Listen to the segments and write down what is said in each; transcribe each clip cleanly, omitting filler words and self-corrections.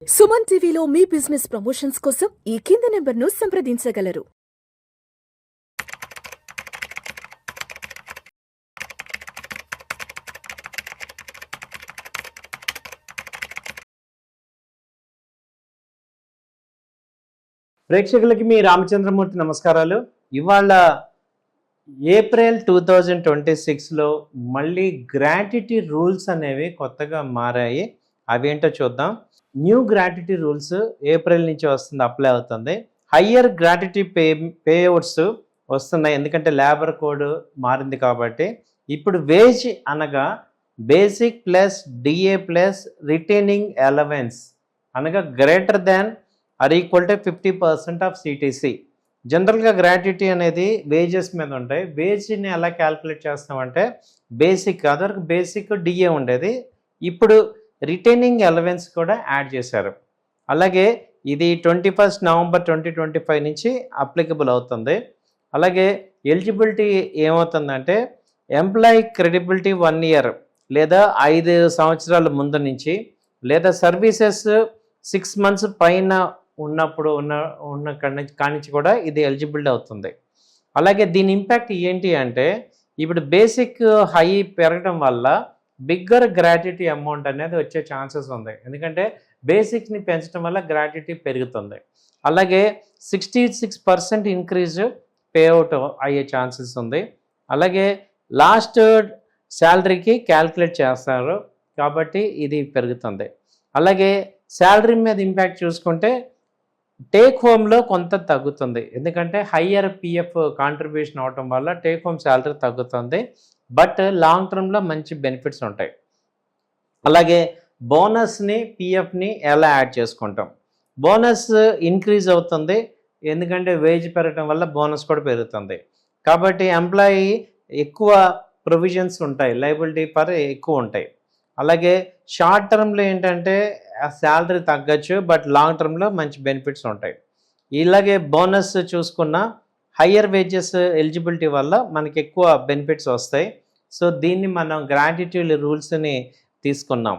సుమన్ టీవీలో మీ business promotions కోసం ఈ కింది నెంబర్ను సంప్రదించగలరు. ప్రేక్షకులకి మీ రామచంద్రమూర్తి నమస్కారాలు. ఇవాళ ఏప్రిల్ 2026లో మళ్ళీ గ్రాట్యుటీ రూల్స్ అనేవి కొత్తగా మారాయి. అవేంటో చూద్దాం. న్యూ గ్రాట్యుటీ రూల్స్ ఏప్రిల్ నుంచి వస్తుంది, అప్లై అవుతుంది. హయ్యర్ గ్రాట్యుటీ పేఅవుట్స్ వస్తున్నాయి, ఎందుకంటే లేబర్ కోడ్ మారింది కాబట్టి. ఇప్పుడు వేజ్ అనగా basic plus DA plus retaining allowance అనగా greater than or equal to 50% of CTC. జనరల్గా గ్రాట్యుటీ అనేది వేజెస్ మీద ఉంటాయి. వేజ్ని ఎలా క్యాల్కులేట్ చేస్తామంటే బేసిక్, అదొరకు బేసిక్ డిఏ ఉండేది, ఇప్పుడు రిటైనింగ్ అలవెన్స్ కూడా యాడ్ చేశారు. అలాగే ఇది 21 నవంబర్ 2025 నుంచి అప్లికబుల్ అవుతుంది. అలాగే ఎలిజిబిలిటీ ఏమవుతుందంటే ఎంప్లాయీ క్రెడిబిలిటీ 1 ఇయర్ లేదా 5 సంవత్సరాల ముందు నుంచి, లేదా సర్వీసెస్ 6 months పైన ఉన్నప్పుడు ఉన్న కానించి కూడా ఇది ఎలిజిబిలిటీ అవుతుంది. అలాగే దీని ఇంపాక్ట్ ఏంటి అంటే ఇప్పుడు బేసిక్ హై పెరగడం వల్ల బిగ్గర్ గ్రాట్యుటీ అమౌంట్ అనేది వచ్చే ఛాన్సెస్ ఉంది, ఎందుకంటే బేసిక్ని పెంచడం వల్ల గ్రాట్యుటీ పెరుగుతుంది. అలాగే 66% ఇంక్రీజ్ పేఅవుట్ అయ్యే ఛాన్సెస్ ఉంది. అలాగే లాస్ట్ శాలరీకి క్యాల్కులేట్ చేస్తారు కాబట్టి ఇది పెరుగుతుంది. అలాగే శాలరీ మీద ఇంపాక్ట్ చూసుకుంటే టేక్ హోమ్లో కొంత తగ్గుతుంది, ఎందుకంటే హయ్యర్ పిఎఫ్ కాంట్రిబ్యూషన్ అవటం వల్ల టేక్ హోమ్ శాలరీ తగ్గుతుంది, బట్ లాంగ్ టర్మ్లో మంచి బెనిఫిట్స్ ఉంటాయి. అలాగే బోనస్ని పిఎఫ్ని ఎలా యాడ్ చేసుకుంటాం. బోనస్ ఇంక్రీజ్ అవుతుంది, ఎందుకంటే వేజ్ పెరగడం వల్ల బోనస్ కూడా పెరుగుతుంది. కాబట్టి ఎంప్లాయీ ఎక్కువ ప్రొవిజన్స్ ఉంటాయి, లయబిలిటీ పర్ ఎక్కువ ఉంటాయి. అలాగే షార్ట్ టర్మ్లో ఏంటంటే శాలరీ తగ్గచ్చు, బట్ లాంగ్ టర్మ్లో మంచి బెనిఫిట్స్ ఉంటాయి. ఇలాగే బోనస్ చూసుకున్న హయ్యర్ వేజెస్ ఎలిజిబిలిటీ వల్ల మనకి ఎక్కువ బెనిఫిట్స్ వస్తాయి. సో దీన్ని మనం గ్రాట్యుటీ రూల్స్ని తీసుకున్నాం.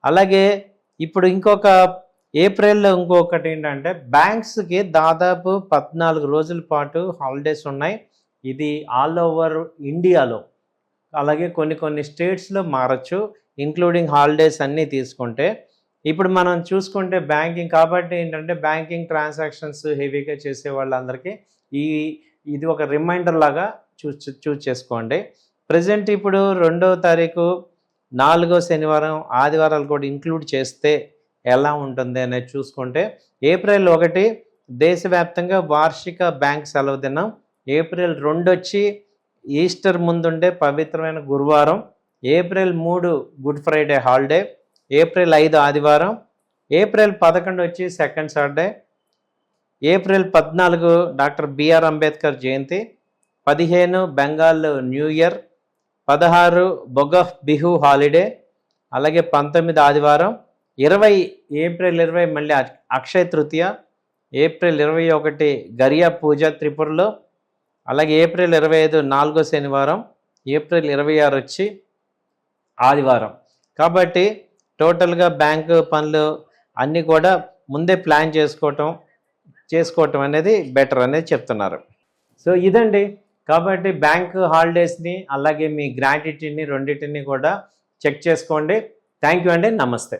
అలాగే ఇప్పుడు ఏప్రిల్లో ఇంకొకటి ఏంటంటే బ్యాంక్స్కి దాదాపు 14 రోజుల పాటు హాలిడేస్ ఉన్నాయి. ఇది ఆల్ ఓవర్ ఇండియాలో, అలాగే కొన్ని స్టేట్స్లో మారచ్చు, ఇంక్లూడింగ్ హాలిడేస్ అన్నీ తీసుకుంటే. ఇప్పుడు మనం చూసుకుంటే బ్యాంకింగ్ కాబట్టి ఏంటంటే బ్యాంకింగ్ ట్రాన్సాక్షన్స్ హెవీగా చేసే వాళ్ళందరికీ ఇది ఒక రిమైండర్ లాగా చూస్ చేసుకోండి. ప్రజెంట్ ఇప్పుడు 2వ తారీఖు 4వ శనివారం ఆదివారాలు కూడా ఇంక్లూడ్ చేస్తే ఎలా ఉంటుంది అనేది చూసుకుంటే ఏప్రిల్ 1 దేశవ్యాప్తంగా వార్షిక బ్యాంక్ సెలవు దినం. ఏప్రిల్ 2 వచ్చి ఈస్టర్ ముందుండే పవిత్రమైన గురువారం. April 3 Good Friday holiday. April 5 ఆదివారం. ఏప్రిల్ 11 వచ్చి second Saturday. April 14 doctor B R Ambedkar Jayanti. 15 Bengal new year. 16 Bohag Bihu holiday. అలాగే 19 ఆదివారం. ఏప్రిల్ 20 మళ్ళీ అక్షయ తృతీయ. ఏప్రిల్ 21 గరియా పూజ త్రిపురలో. అలాగే ఏప్రిల్ 25 4వ శనివారం. ఏప్రిల్ 26 వచ్చి ఆదివారం. కాబట్టి టోటల్గా బ్యాంకు పనులు అన్నీ కూడా ముందే ప్లాన్ చేసుకోవటం అనేది బెటర్ అనేది చెప్తున్నారు. సో ఇదండి. కాబట్టి బ్యాంక్ హాలిడేస్ని అలాగే మీ గ్రాట్యుటీని రెండింటిని కూడా చెక్ చేసుకోండి. థ్యాంక్ యూ అండి. నమస్తే.